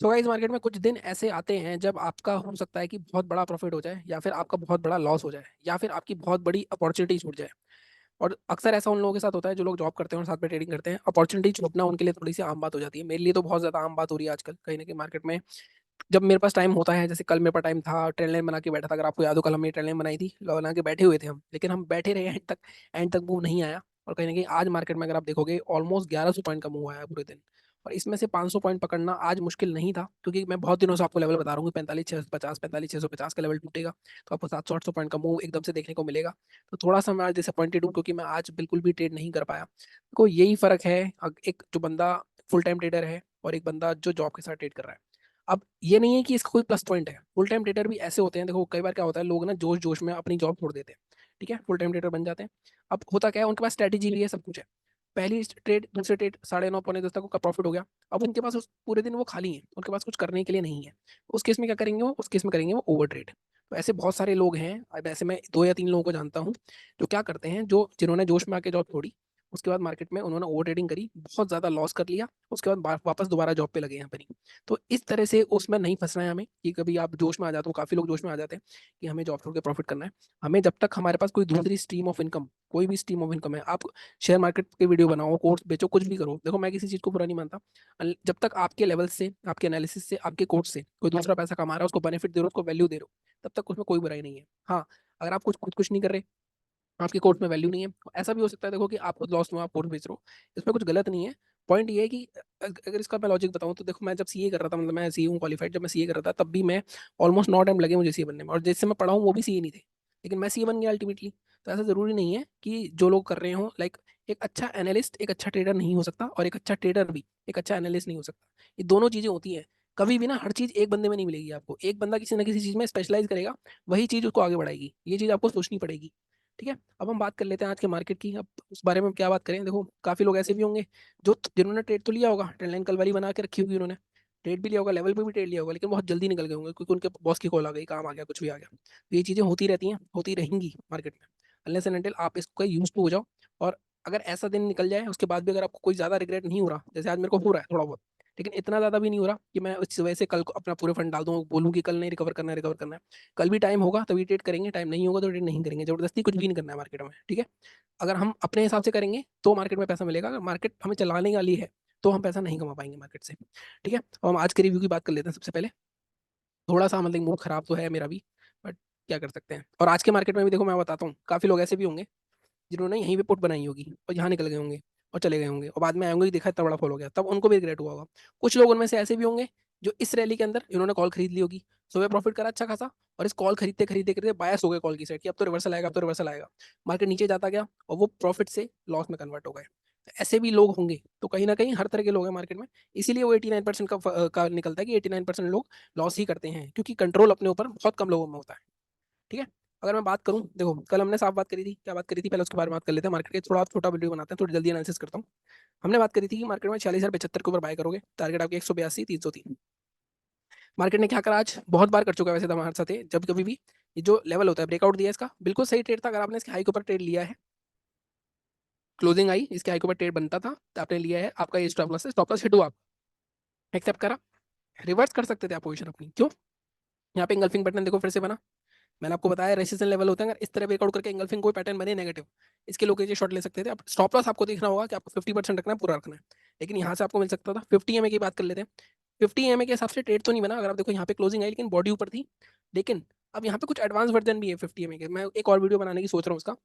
तो guys market में कुछ दिन ऐसे आते हैं जब आपका हो सकता है कि बहुत बड़ा प्रॉफिट हो जाए या फिर आपका बहुत बड़ा लॉस हो जाए या फिर आपकी बहुत बड़ी अपॉर्चुनिटी छूट जाए। और अक्सर ऐसा उन लोगों के साथ होता है जो लोग जॉब करते हैं और साथ में ट्रेडिंग करते हैं। अपॉर्चुनिटी छूटना उनके लिए थोड़ी सी आम बात हो जाती है। मेरे लिए तो बहुत ज़्यादा आम बात हो रही है आजकल कहीं ना कहीं मार्केट में। जब मेरे पास टाइम होता है, जैसे कल मेरे पास टाइम था, ट्रेन लाइन बना के बैठा था। अगर आपको याद हो, कल हमने ट्रेन लाइन बनाई थी, बना के बैठे हुए थे हम, लेकिन हम बैठे रहे एंड तक मूव नहीं आया। और कहीं ना कहीं आज मार्केट में अगर आप देखोगे ऑलमोस्ट 1100 पॉइंट का मूव आया है पूरे दिन। और इसमें से 500 पॉइंट पकड़ना आज मुश्किल नहीं था, क्योंकि मैं बहुत दिनों से आपको लेवल बता रहा हूँ, 45,650, 45,650 का लेवल टूटेगा तो आपको 700-800 पॉइंट का मूव एकदम से देखने को मिलेगा। तो थोड़ा सा मैं आज डिसअपॉइंटेड हूँ, क्योंकि मैं आज बिल्कुल भी ट्रेड नहीं कर पाया। तो यही फर्क है एक जो बंदा फुल टाइम ट्रेडर है और एक बंदा जो जॉब के साथ ट्रेड कर रहा है। अब ये नहीं है कि इसका कोई प्लस पॉइंट है। फुल टाइम ट्रेडर भी ऐसे होते हैं, देखो कई बार क्या होता है, लोग ना जोश जोश में अपनी जॉब छोड़ देते हैं। ठीक है, फुल टाइम ट्रेडर बन जाते हैं। अब होता क्या है, उनके पास स्ट्रेटेजी भी है, सब कुछ है। पहली ट्रेड, दूसरे ट्रेड, 9:30 पौने 10 तक का प्रॉफिट हो गया। अब उनके पास उस पूरे दिन वो खाली है, उनके पास कुछ करने के लिए नहीं है। उस केस में क्या करेंगे वो, उस केस में करेंगे वो ओवर ट्रेड। तो ऐसे बहुत सारे लोग हैं। अब ऐसे मैं 2 या 3 लोगों को जानता हूँ जो क्या करते हैं, जो जिन्होंने जोश में आके जॉब छोड़ी, उसके बाद मार्केट में उन्होंने ओवर ट्रेडिंग करी, बहुत ज्यादा लॉस कर लिया, उसके बाद वापस दोबारा जॉब पे लगे यहाँ पर। तो इस तरह से उसमें नहीं फंसना है हमें कि कभी आप जोश में आ जाते हो। काफी लोग जोश में आ जाते हैं कि हमें जॉब छोड़ के प्रॉफिट करना है। हमें जब तक हमारे पास कोई दूसरी स्ट्रीम ऑफ इनकम, कोई भी स्ट्रीम ऑफ इनकम है, आप शेयर मार्केट के वीडियो बनाओ, कोर्स बेचो, कुछ भी करो, देखो मैं किसी चीज को बुरा नहीं मानता। जब तक आपके लेवल से, आपके एनालिसिस से, आपके कोर्स से कोई दूसरा पैसा कमा रहा है, उसको बेनिफिट दे रहे हो, उसको वैल्यू दे रहे हो, तब तक उसमें कोई बुराई नहीं है। हाँ, अगर आप कुछ खुद कुछ नहीं कर रहे, आपके कोर्स में वैल्यू नहीं है, ऐसा भी हो सकता है। देखो कि आप खुद लॉस में आप कोर्स बेच रहे हो, इसमें कुछ गलत नहीं है। पॉइंट ये है कि अगर इसका मैं लॉजिक बताऊं, तो देखो मैं जब सीए कर रहा था, मतलब मैं सीए हूँ क्वालिफाइड, जब मैं सीए कर रहा था तब भी मैं ऑलमोस्ट 9 टाइम लगे मुझे सीए बनने में, और जैसे मैं पढ़ा हूँ वो भी सीए नहीं थे, लेकिन मैं सीए बन गया अल्टीमेटली। तो ऐसा जरूरी नहीं है कि जो लोग कर रहे हो, लाइक एक अच्छा एनालिस्ट एक अच्छा ट्रेडर नहीं हो सकता, और एक अच्छा ट्रेडर भी एक अच्छा एनालिस्ट नहीं हो सकता। ये दोनों चीजें होती हैं। कभी भी ना हर चीज एक बंदे में नहीं मिलेगी आपको। एक बंदा किसी ना किसी चीज में स्पेशलाइज करेगा, वही चीज उसको आगे बढ़ाएगी। ये चीज आपको सोचनी पड़ेगी। ठीक है, अब हम बात कर लेते हैं आज के मार्केट की। अब उस बारे में क्या बात करें, देखो काफी लोग ऐसे भी होंगे जो जिन्होंने ट्रेड तो लिया होगा, ट्रेड लाइन कल वाली बना के रखी होगी उन्होंने, ट्रेड भी लिया होगा, लेवल पे भी ट्रेड लिया होगा, लेकिन बहुत जल्दी निकल गए होंगे क्योंकि उनके बॉस की कॉल आ गई, काम आ गया, कुछ भी आ गया। तो ये चीजें होती रहती हैं, होती रहेंगी मार्केट में, अनलेस एंड अनटिल आप इसको यूज टू हो जाओ। और अगर ऐसा दिन निकल जाए उसके बाद भी अगर आपको कोई ज्यादा रिग्रेट नहीं हो रहा, जैसे आज मेरे को हो रहा है थोड़ा बहुत, लेकिन इतना ज्यादा भी नहीं हो रहा कि मैं इस वजह से कल को अपना पूरे फंड डाल दूं, बोलूं कि कल नहीं, रिकवर करना है, रिकवर करना है। कल भी टाइम होगा तभी ट्रेड करेंगे, टाइम नहीं होगा तो ट्रेड नहीं करेंगे। जबरदस्ती कुछ भी नहीं करना है मार्केट में। ठीक है, अगर हम अपने हिसाब से करेंगे तो मार्केट में पैसा मिलेगा। अगर मार्केट हमें चलाने वाली है तो हम पैसा नहीं कमा पाएंगे मार्केट से। ठीक है, तो हम आज के रिव्यू की बात कर लेते हैं। सबसे पहले थोड़ा सा मतलब मूड खराब तो है मेरा भी, बट क्या कर सकते हैं। और आज के मार्केट में भी देखो मैं बताता हूँ, काफी लोग ऐसे भी होंगे जिन्होंने यहीं पे पुट बनाई होगी और यहाँ निकल गए होंगे और चले गए होंगे, और बाद में आएंगे कि देखा इतना बड़ा फॉल हो गया, तब उनको भी रिग्रेट हुआ होगा। कुछ लोग उनमें से ऐसे भी होंगे जो इस रैली के अंदर इन्होंने कॉल खरीद ली होगी, सुबह प्रॉफिट करा अच्छा खासा, और इस कॉल खरीदते खरीदते खरीदते बायस हो गए कॉल की साइड कि अब तो रिवर्सल आएगा, अब तो रिवर्सल आएगा। मार्केट नीचे जाता गया और वो प्रॉफिट से लॉस में कन्वर्ट हो गए। तो ऐसे भी लोग होंगे। तो कहीं ना कहीं हर तरह के लोग हैं मार्केट में। इसीलिए वो 89% का निकलता है कि 89% लोग लॉस ही करते हैं, क्योंकि कंट्रोल अपने ऊपर बहुत कम लोगों में होता है। ठीक है, अगर मैं बात करूं, देखो कल हमने साफ बात करी थी, क्या बात करी थी, पहले उसके बारे में बात कर लेते हैं। मार्केट के थोड़ा छोटा वीडियो बनाते हैं, थोड़ी जल्दी एनालिसिस करता हूँ। हमने बात करी थी कि मार्केट में 46,075 के ऊपर बाय करोगे, टारगेट आपके 182, 303। मार्केट ने क्या करा, आज बहुत बार कर चुका है वैसे तो हमारे साथ है, जब कभी भी ये जो लेवल होता है ब्रेकआउट दिया इसका, बिल्कुल सही ट्रेड था। अगर आपने इसके हाई के ऊपर ट्रेड लिया है, क्लोजिंग आई इसके हाई के ऊपर ट्रेड बनता था तो आपने लिया है, आपका ये स्टॉप लॉस है, स्टॉप लॉस हिट हुआ, आप एक्सेप्ट करा, रिवर्स कर सकते थे आप पोजीशन अपनी, क्यों? यहाँ पे इंगल्फिंग पैटर्न देखो फिर से बना। मैंने आपको बताया रेसिस्टेंस लेवल होता है, अगर इस तरह ब्रेकआउट करके एंगल्फिंग कोई पैटर्न बने नेगेटिव, इसके लोग शॉर्ट ले सकते थे। अब स्टॉप लॉस आपको देखना होगा कि आपको 50% रखना है, पूरा रखना है। लेकिन यहाँ से आपको मिल सकता था 50 EMA की बात कर लेते हैं। 50 EMA के हिसाब से ट्रेड तो नहीं बना, अगर आप देखो यहाँ पे क्लोजिंग आई लेकिन बॉडी ऊपर थी। लेकिन अब यहाँ पे कुछ एडवांस वर्जन भी है 50 EMA के, मैं एक और वीडियो बनाने की सोच रहा हूँ उसका।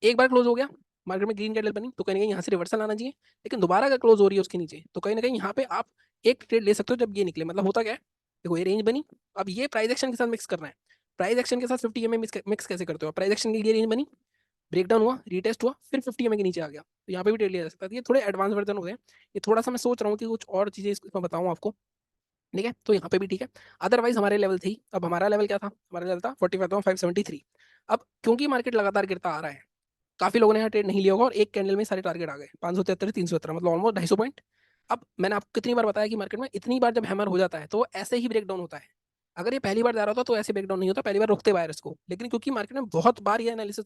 एक बार क्लोज हो गया, मार्केट में ग्रीन कैंडल बनी, तो कहीं ना कहीं यहाँ से रिवर्सल आना चाहिए। लेकिन दोबारा अगर क्लोज हो रही है उसके नीचे, तो कहीं ना कहीं यहाँ पे आप एक ट्रेड ले सकते हो जब ये निकले। मतलब होता क्या है, देखो ये रेंज बनी, अब ये प्राइस एक्शन के साथ मिक्स करना है। प्राइस एक्शन के साथ 50 EMA मिक्स कैसे करते हो? प्राइस एक्शन के लिए रेंज बनी, ब्रेकडाउन हुआ, रीटेस्ट हुआ, फिर 50 EMA के नीचे आ गया, तो यहाँ पे भी ट्रेड लिया जा सकता है। ये थोड़े एडवांस वर्जन हो गए। ये थोड़ा सा मैं सोच रहा हूँ कि कुछ और चीजें इसमें बताऊँ आपको। ठीक है, तो यहाँ पे भी ठीक है। अदरवाइज हमारे लेवल थी, अब हमारा लेवल क्या था, हमारा लेवल था 45,573। अब क्योंकि मार्केट लगातार गिरता आ रहा है, काफी लोगों ने यहाँ ट्रेड नहीं लिया होगा और एक कैंडल में सारे टारगेट आ गए, 573, 317, मतलब ऑलमोस्ट 250 पॉइंट। अब मैंने आपको कितनी बार बताया कि मार्केट में इतनी बार जब हैमर हो जाता है तो वो ऐसे ही ब्रेक डाउन होता है। अगर ये पहली बार जा रहा होता तो ऐसे ब्रेक डाउन नहीं होता, पहली बार रुकते बायर इसको। लेकिन क्योंकि मार्केट में बहुत बार ये एनालिसिस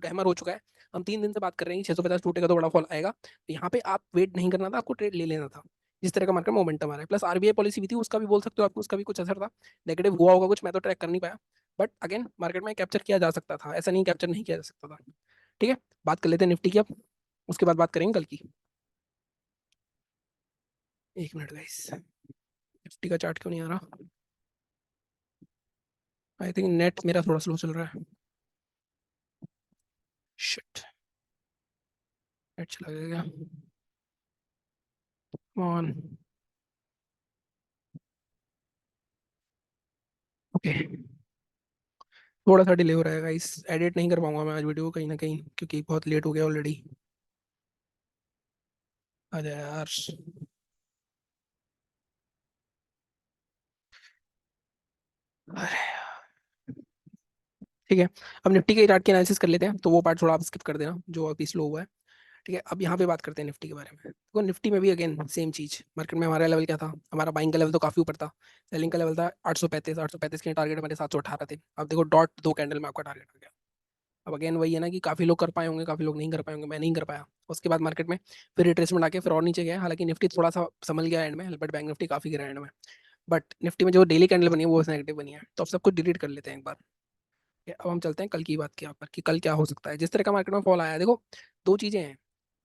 हैमर हो चुका है, हम 3 दिन से बात कर रहे हैं 650 टूटेगा तो बड़ा फॉल आएगा, तो यहाँ पे आप वेट नहीं करना था, आपको ट्रेड ले लेना था। जिस तरह का मार्केट मोमेंटम आ रहा है। प्लस आरबीआई पॉलिसी भी थी, उसका भी बोल सकते हो आपको, उसका भी कुछ असर था, नेगेटिव हुआ होगा कुछ, मैं तो ट्रैक कर नहीं पाया। बट अगेन मार्केट में कैप्चर किया जा सकता था, ऐसा नहीं कैप्चर नहीं किया जा सकता था। ठीक है, बात कर लेते हैं निफ्टी की अब, उसके बाद बात करेंगे कल की। एक मिनट गाइस, निफ्टी का चार्ट क्यों नहीं आ रहा? आई थिंक नेट मेरा थोड़ा स्लो चल रहा है। शिट, नेट चला गया ऑन। ओके, थोड़ा सा डिले हो रहा है गाइस, एडिट नहीं कर पाऊंगा मैं आज वीडियो कहीं ना कहीं, क्योंकि बहुत लेट हो गया ऑलरेडी। अरे यार, अरे ठीक है, अब निफ्टी के चार्ट की एनालिसिस कर लेते हैं, तो वो पार्ट थोड़ा आप स्किप कर देना जो अभी स्लो हुआ है। ठीक है, अब यहाँ पे बात करते हैं निफ्टी के बारे में। तो निफ्टी में भी अगेन सेम चीज, मार्केट में हमारा लेवल क्या था, हमारा बाइंग का लेवल तो काफी ऊपर था, सेलिंग का लेवल था 835, 835 के टारगेट हमारे 718 थे। अब देखो डॉट दो कैंडल में आपका टारगेट आ गया। अब अगेन वही है ना कि काफी लोग कर पाए होंगे, काफी लोग नहीं कर पाए होंगे, मैं नहीं कर पाया। उसके बाद मार्केट में फिर रिट्रेसमेंट आके फिर और नीचे गया, हालांकि निफ्टी थोड़ा सा संभल गया एंड में, बट बैंक निफ्टी काफी गिरा एंड में। बट निफ्टी में जो डेली कैंडल बनी है वो नेगेटिव बनी है, तो अब सब कुछ डिलीट कर लेते हैं एक बार। अब हम चलते हैं कल की बात की यहाँ पर, कि कल क्या हो सकता है। जिस तरह का मार्केट में फॉल आया है, देखो दो चीजें हैं,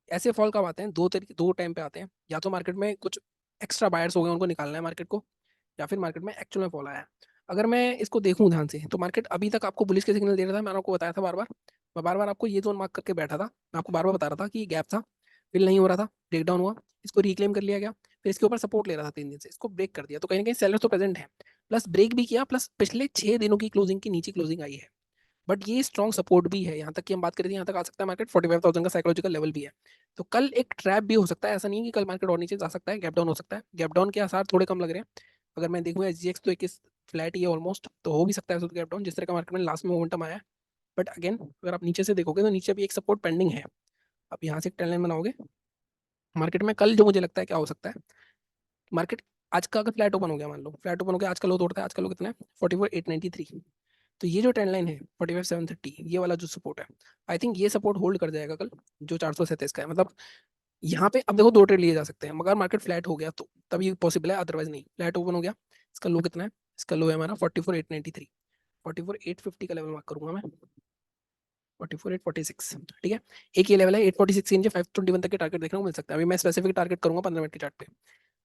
ऐसे फॉल कब आते हैं, दो तरीके, दो टाइम पे आते हैं। या तो मार्केट में कुछ एक्स्ट्रा बायर्स हो गए, उनको निकालना है मार्केट को, या फिर मार्केट में एक्चुअल में फॉल आया है। अगर मैं इसको देखूं ध्यान से, तो मार्केट अभी तक आपको बुलिश के सिग्नल दे रहा था, मैंने आपको बताया था बार बार, मैं बार बार आपको ये जोन मार्क करके बैठा था, मैं आपको बार बार बता रहा था कि गैप था, फिल नहीं हो रहा था, ब्रेकडाउन हुआ, इसको रिक्लेम कर लिया गया, फिर इसके ऊपर सपोर्ट ले रहा था 3 दिन से, इसको ब्रेक कर दिया, तो कहीं ना कहीं सेलर तो प्रेजेंट है, प्लस ब्रेक भी किया, प्लस पिछले 6 दिनों की क्लोजिंग की नीचे क्लोजिंग आई है। बट ये स्ट्रॉन्ग सपोर्ट भी है, यहाँ तक कि हम बात करें यहाँ तक आ सकता है मार्केट, 45,000 का साइकोलॉजिकल लेवल भी है। तो कल एक ट्रैप भी हो सकता है, ऐसा नहीं है कि कल मार्केट और नीचे जा सकता है, गैप डाउन हो सकता है, गैप डाउन के आसार थोड़े कम लग रहे हैं। अगर मैं देखूँ SGX तो 21 फ्लैट ही है ऑलमोस्ट, तो हो भी सकता है गैप डाउन, जिस तरह का मार्केट में लास्ट में मोमेंटम आया है। बट अगेन अगर आप नीचे से देखोगे तो नीचे भी एक सपोर्ट पेंडिंग है। आप यहाँ से एक ट्रेंड लाइन बनाओगे मार्केट में, कल जो मुझे लगता है क्या हो सकता है, मार्केट आज का अगर फ्लैट ओपन हो गया, मान लो फ्लैट ओपन हो गया, आज का लो तोड़ता है, आज का लो कितना है 44,893, तो ये जो ट्रेंड लाइन है 45,730, ये वाला जो सपोर्ट है, आई थिंक ये सपोर्ट होल्ड कर जाएगा कल, जो 437 का है। मतलब यहाँ पे अब देखो दो ट्रेड लिए जा सकते हैं, मगर मार्केट फ्लैट हो गया तो तभी पॉसिबल है, अदरवाइज नहीं। फ्लैट ओपन हो गया, इसका लो कितना है, इसका लो है हमारा 44,893, 44,850 का लेवल मार्क करूंगा मैं, 44,846। ठीक है, एक ये लेवल है 846 से नीचे 521 तक के टारगेट देखने को मिल सकता है। अभी मैं स्पेसिफिक टारगेट करूंगा 15 मिनट के चार्ट पे।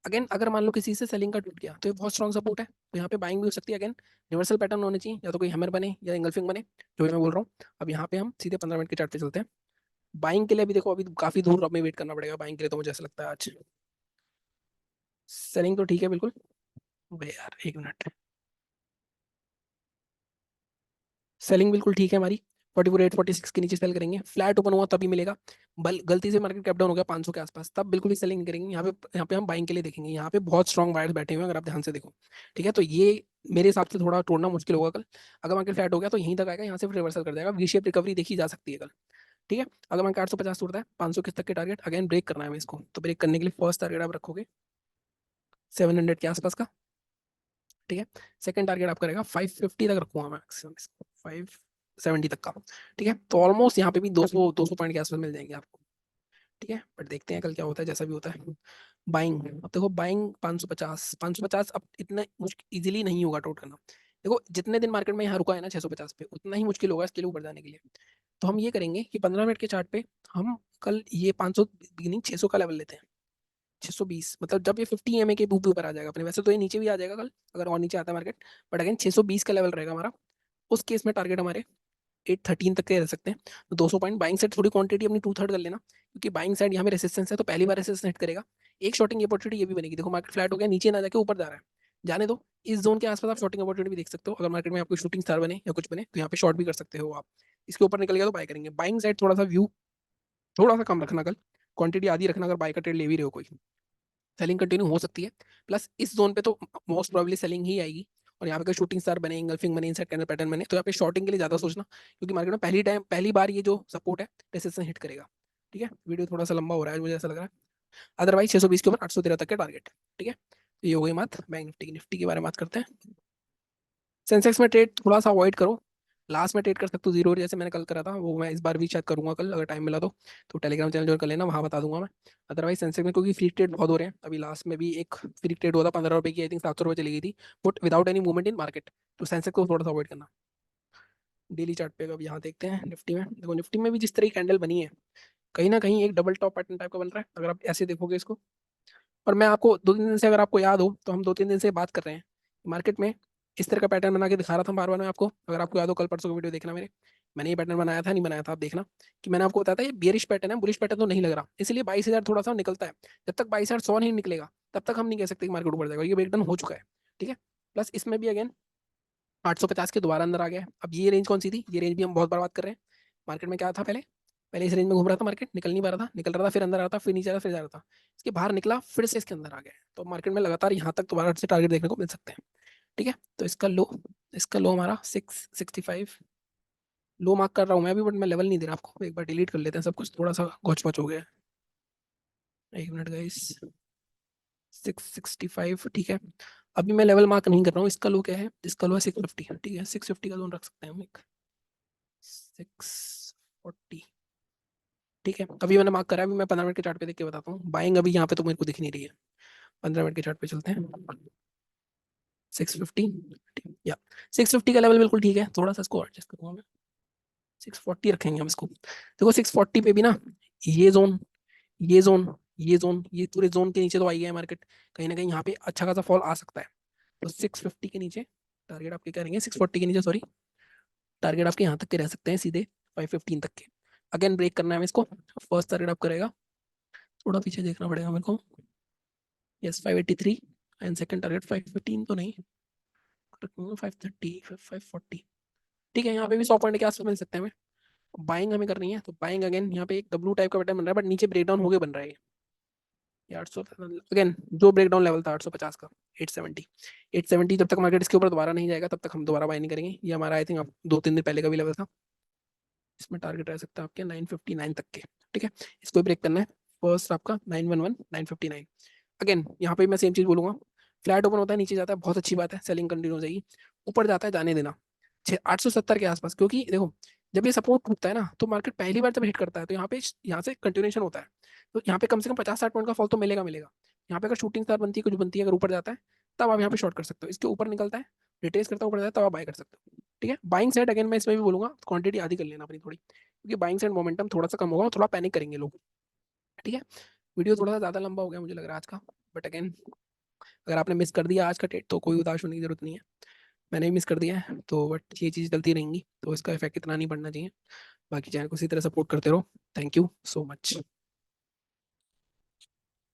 अगेन अगर मान लो किसी से सेलिंग का टूट गया, तो ये बहुत स्ट्रॉन्ग सपोर्ट है, तो यहाँ पे बाइंग भी हो सकती है। अगेन रिवर्सल पैटर्न होने चाहिए, या तो कोई हैमर बने या इंगल्फिंग बने, जो भी मैं बोल रहा हूँ। अब यहाँ पे हम सीधे 15 मिनट के चार्ट पे चलते हैं। बाइंग के लिए भी देखो अभी काफी दूर हमें वेट करना पड़ेगा बाइंग के लिए, तो मुझे ऐसा लगता है आज। सेलिंग तो ठीक है बिल्कुल। अबे यार एक मिनट, सेलिंग बिल्कुल ठीक है हमारी, 44,846 के नीचे सेल करेंगे, फ्लैट ओपन हुआ तभी मिलेगा। बल गलती से मार्केट कैप डाउन हो गया 500 के आसपास, तब बिल्कुल भी सेलिंग नहीं करेंगे। यहाँ पे हम बाइंग के लिए देखेंगे, यहाँ पे बहुत स्ट्रॉन्ग बायर्स बैठे हुए हैं, अगर आप ध्यान से देखो। ठीक है, तो ये मेरे हिसाब से थोड़ा तोड़ना मुश्किल होगा कल। अगर मार्केट फ्लैट हो गया तो यहीं तक आएगा, यहाँ से फिर रिवर्सल कर जाएगा, वी शेप रिकवरी देखी जा सकती है कल। ठीक है, अगर मार्केट 850 तोड़ता है, 500 किस तक के टारगेट अगेन ब्रेक करना है हमें इसको, तो ब्रेक करने के लिए फर्स्ट टारगेट आप रखोगे 700 के आसपास का। ठीक है, सेकंड टारगेट आपका रहेगा 550 तक रखूंगा मैक्सिमम इसको, 570 तक का। ठीक है, तो ऑलमोस्ट यहाँ पे भी 200 पॉइंट के आसपास मिल जाएंगे आपको। ठीक है, बट देखते हैं कल क्या होता है, जैसा भी होता है। बाइंग, अब देखो बाइंग 550 अब इतना मुश्किल इजीली नहीं होगा टोट करना। देखो जितने दिन मार्केट में यहाँ रुका है ना 650 पे, उतना ही मुश्किल होगा इसके लिए ऊपर जाने के लिए। तो हम ये करेंगे कि 15 मिनट के चार्ट पे हम कल ये 500 बिगिनिंग 600 का लेवल लेते हैं, 620, मतलब जब ये 50 EMA के ऊपर आ जाएगा अपने, वैसे तो ये नीचे भी आ जाएगा कल अगर और नीचे आता है मार्केट, बट अगेन 620 का लेवल रहेगा हमारा। उस केस में टारगेट हमारे 813 तक के रह सकते हैं। तो 200 पॉइंट बाइंग साइड, थोड़ी क्वांटिटी अपनी 2/3 कर लेना, क्योंकि बाइंग साइड यहाँ पे रेसिस्टेंस है, तो पहली बार रेसिस्टेंस हिट करेगा। एक शॉर्टिंग अपॉर्चुनिटी ये भी बनेगी, देखो मार्केट फ्लैट हो गया, नीचे ना जाके ऊपर जा रहा है, जाने दो। इस जोन के आसपास आप शॉर्टिंग अपॉर्चुनिटी भी देख सकते हो, अगर मार्केट में आपको शूटिंग स्टार बने या कुछ बने, तो यहाँ पे शॉर्ट भी कर सकते हो आप। इसके ऊपर निकल गया तो बाय करेंगे। बाइंग साइड थोड़ा सा व्यू थोड़ा सा कम रखना कल, क्वांटिटी आधी रखना अगर बाय का ट्रेड ले भी रहे हो कोई, सेलिंग कंटिन्यू हो सकती है। प्लस इस जोन पे तो मोस्ट प्रोबेबली सेलिंग ही आएगी, और यहाँ पे कोई शूटिंग स्टार बने, इंगल्फिंग बने, इनसाइड कैंडल पैटर्न बने, तो यहाँ पे शॉर्टिंग के लिए ज्यादा सोचना, क्योंकि मार्केट में पहली बार ये जो सपोर्ट है रेसिस्टेंस हिट करेगा। ठीक है, वीडियो थोड़ा सा लंबा हो रहा है मुझे ऐसा लग रहा है, अदरवाइज 620 के ऊपर 813 तक के टारगेट। ठीक है, तो ये हो गई बात बैंक निफ्टी की। निफ्टी के बारे में बात करते हैं। सेंसेक्स में ट्रेड थोड़ा सा अवॉइड करो, लास्ट में ट्रेड कर सकते हो जीरो, जैसे मैंने कल करा था, वो मैं इस बार भी शायद करूंगा कल अगर टाइम मिला तो टेलीग्राम चैनल ज्वाइन कर लेना, वहाँ बता दूंगा मैं। अदरवाइज सेंसेक्स में क्योंकि फ्री ट्रेड बहुत हो रहे हैं, अभी लास्ट में भी एक फ्री ट्रेड हुआ था 15 रुपये की, आई थिंक 700 रुपये चली गई थी, but without any movement in market. तो सेंसेक्स को थोड़ा सा अवॉइड करना। डेली चार्ट पे अब यहाँ देखते हैं निफ्टी में, देखो निफ्टी में भी जिस तरह की कैंडल बनी है, कहीं ना कहीं एक डबल टॉप पैटर्न टाइप का बन रहा है अगर आप ऐसे देखोगे इसको। और मैं आपको 2 3 दिन से, अगर आपको याद हो तो हम 2 3 दिन से बात कर रहे हैं मार्केट में, इस तरह का पैटर्न बना के दिखा रहा था बार बार मैं आपको, अगर आपको याद हो कल परसों का वीडियो देखना मेरे, मैंने ये पैटर्न बनाया था नहीं बनाया था आप देखना, कि मैंने आपको बताया था ये बियरिश पैटर्न है, बुलिश पैटर्न तो नहीं लग रहा, इसलिए 22,000 थोड़ा सा निकलता है। जब तक 22,100 नहीं निकलेगा तब तक हम नहीं कह सकते कि मार्केट ऊपर जाएगा, ये ब्रेकडाउन हो चुका है। ठीक है, प्लस इसमें भी अगेन 850 के दोबारा अंदर आ गया है। अब ये रेंज कौन सी थी, ये रेंज भी हम बहुत बार बात कर रहे हैं। मार्केट में क्या था पहले, पहले इस रेंज में घूम रहा था मार्केट, निकल नहीं पा रहा था, निकल रहा था फिर अंदर आ रहा था, फिर नीचे आ रहा था, फिर जा रहा था, इसके बाहर निकला, फिर से इसके अंदर आ गया। तो मार्केट में लगातार यहाँ तक दोबारा से टारगेट देखने को मिल सकते हैं। ठीक है, तो इसका लो हमारा 665 लो मार्क कर रहा हूँ मैं अभी, बट मैं लेवल नहीं दे रहा आपको, एक बार डिलीट कर लेते हैं सब कुछ, थोड़ा सा घोच पच हो गया है। एक मिनट गाइस, 665 ठीक है। अभी मैं लेवल मार्क नहीं कर रहा हूँ, इसका लो क्या है, इसका लो है 650, ठीक है 650 का जोन रख सकते हैं हम एक, 640। ठीक है, अभी मैंने मार्क करा है, अभी मैं 15 मिनट के चार्ट पे देख के बताता हूँ, बाइंग अभी यहाँ पे तो मेरे को दिख नहीं रही है। 15 मिनट के चार्ट पे चलते हैं, 650, या 650 का लेवल बिल्कुल ठीक है, थोड़ा सा इसको एडजस्ट करूंगा मैं, 640 रखेंगे हम इसको। देखो 640 पे भी ना, ये जोन, ये जोन, ये जोन, ये पूरे जोन के नीचे तो आई है मार्केट, कहीं ना कहीं यहाँ पे अच्छा खासा फॉल आ सकता है। तो 650 के नीचे टारगेट आपके करेंगे, 640 के नीचे सॉरी, टारगेट आपके यहाँ तक के रह सकते हैं सीधे 515 तक के। अगेन ब्रेक करना है हमें इसको, फर्स्ट टारगेट आप करेगा, थोड़ा पीछे देखना पड़ेगा मेरे को, यस 583, एंड सेकंड टारगेट 515 तो नहीं, 530, 540। ठीक है, यहाँ पे भी 100 पॉइंट के आसपास मिल सकते हैं हमें। बाइंग हमें करनी है, तो बाइंग अगेन यहाँ पे एक डब्लू टाइप का पैटर्न बन रहा है, बट नीचे ब्रेकडाउन होके बन रहा है ये 800, अगेन जो ब्रेकडाउन लेवल था 850 का, 870, 870 जब तक मार्केट इसके ऊपर दोबारा नहीं जाएगा तब तक हम दोबारा बाय नहीं करेंगे। ये हमारा आई थिंक 2 3 दिन पहले का भी लेवल था, इसमें टारगेट रह सकता है आपके 959 तक के। ठीक है, इसको ब्रेक करना है, फर्स्ट आपका 911 959। अगेन यहाँ पे मैं सेम चीज बोलूंगा, फ्लैट ओपन होता है नीचे जाता है बहुत अच्छी बात है, सेलिंग कंटिन्यू हो जाएगी, ऊपर जाता है जाने देना 870 के आसपास, क्योंकि देखो जब ये सपोर्ट टूटता है ना तो मार्केट पहली बार जब हिट करता है तो यहाँ से कंटिन्यूएशन होता है, तो यहाँ पे कम से कम 50 60 पॉइंट का फॉल तो मिलेगा मिलेगा। यहाँ पे अगर शूटिंग स्टार बनती है, कुछ बनती है, अगर ऊपर जाता है तब आप यहाँ पे शॉर्ट कर सकते हो, इसके ऊपर निकलता है, रिट्रेस करता है ऊपर जाता है, तब आप बाय कर सकते हो। ठीक है, बाइंग साइड अगेन मैं इसमें भी बोलूंगा क्वांटिटी आधी कर लेना अपनी थोड़ी, क्योंकि बाइंग साइड मोमेंटम थोड़ा सा कम होगा और थोड़ा पैनिक करेंगे लोग। ठीक है, वीडियो थोड़ा सा ज़्यादा लंबा हो गया मुझे लग रहा है आज का, बट अगेन अगर आपने मिस कर दिया आज का डेट तो कोई उदास होने की जरूरत नहीं है, मैंने भी मिस कर दिया है तो, बट ये चीज़ चलती रहेंगी तो इसका इफेक्ट इतना नहीं पड़ना चाहिए। बाकी चैनल को इसी तरह सपोर्ट करते रहो। Thank you so much.